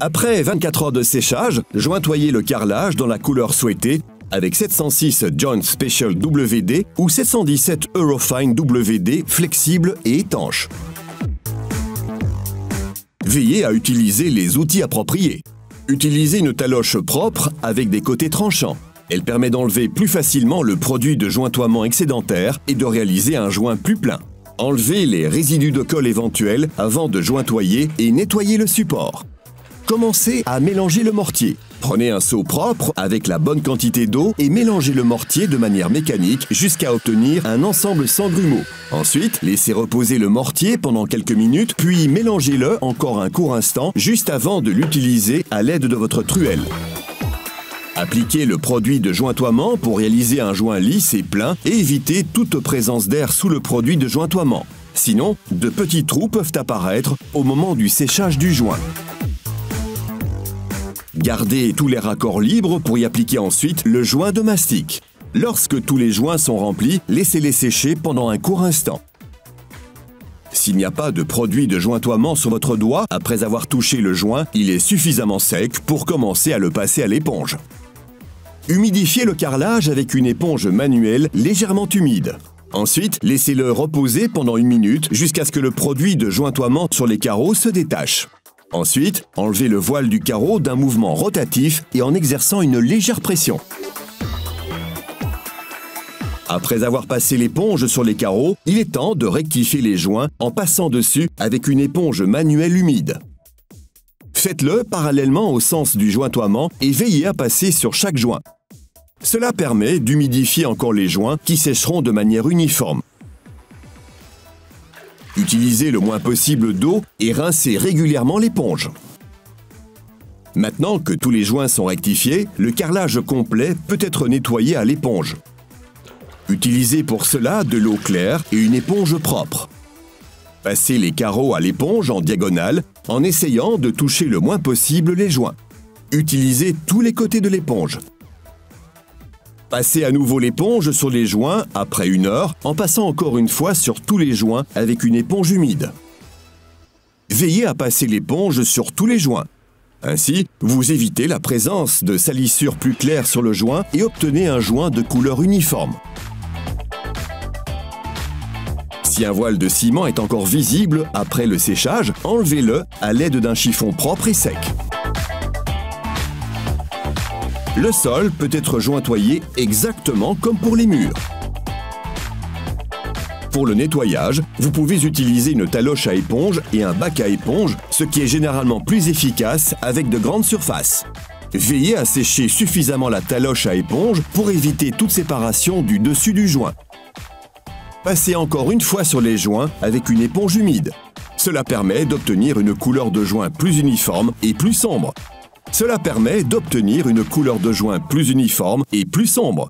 Après 24 heures de séchage, jointoyez le carrelage dans la couleur souhaitée avec 706 Joint Special WD ou 717 Eurofine WD flexible et étanche. Veillez à utiliser les outils appropriés. Utilisez une taloche propre avec des côtés tranchants. Elle permet d'enlever plus facilement le produit de jointoiement excédentaire et de réaliser un joint plus plein. Enlevez les résidus de colle éventuels avant de jointoyer et nettoyer le support. Commencez à mélanger le mortier. Prenez un seau propre avec la bonne quantité d'eau et mélangez le mortier de manière mécanique jusqu'à obtenir un ensemble sans grumeaux. Ensuite, laissez reposer le mortier pendant quelques minutes, puis mélangez-le encore un court instant juste avant de l'utiliser à l'aide de votre truelle. Appliquez le produit de jointoiement pour réaliser un joint lisse et plein et évitez toute présence d'air sous le produit de jointoiement. Sinon, de petits trous peuvent apparaître au moment du séchage du joint. Gardez tous les raccords libres pour y appliquer ensuite le joint de mastic. Lorsque tous les joints sont remplis, laissez-les sécher pendant un court instant. S'il n'y a pas de produit de jointoiement sur votre doigt, après avoir touché le joint, il est suffisamment sec pour commencer à le passer à l'éponge. Humidifiez le carrelage avec une éponge manuelle légèrement humide. Ensuite, laissez-le reposer pendant 1 minute jusqu'à ce que le produit de jointoiement sur les carreaux se détache. Ensuite, enlevez le voile du carreau d'un mouvement rotatif et en exerçant une légère pression. Après avoir passé l'éponge sur les carreaux, il est temps de rectifier les joints en passant dessus avec une éponge manuelle humide. Faites-le parallèlement au sens du jointoiement et veillez à passer sur chaque joint. Cela permet d'humidifier encore les joints qui sécheront de manière uniforme. Utilisez le moins possible d'eau et rincez régulièrement l'éponge. Maintenant que tous les joints sont rectifiés, le carrelage complet peut être nettoyé à l'éponge. Utilisez pour cela de l'eau claire et une éponge propre. Passez les carreaux à l'éponge en diagonale en essayant de toucher le moins possible les joints. Utilisez tous les côtés de l'éponge. Passez à nouveau l'éponge sur les joints après 1 heure en passant encore une fois sur tous les joints avec une éponge humide. Veillez à passer l'éponge sur tous les joints. Ainsi, vous évitez la présence de salissures plus claires sur le joint et obtenez un joint de couleur uniforme. Si un voile de ciment est encore visible après le séchage, enlevez-le à l'aide d'un chiffon propre et sec. Le sol peut être jointoyé exactement comme pour les murs. Pour le nettoyage, vous pouvez utiliser une taloche à éponge et un bac à éponge, ce qui est généralement plus efficace avec de grandes surfaces. Veillez à sécher suffisamment la taloche à éponge pour éviter toute séparation du dessus du joint. Passez encore une fois sur les joints avec une éponge humide. Cela permet d'obtenir une couleur de joint plus uniforme et plus sombre.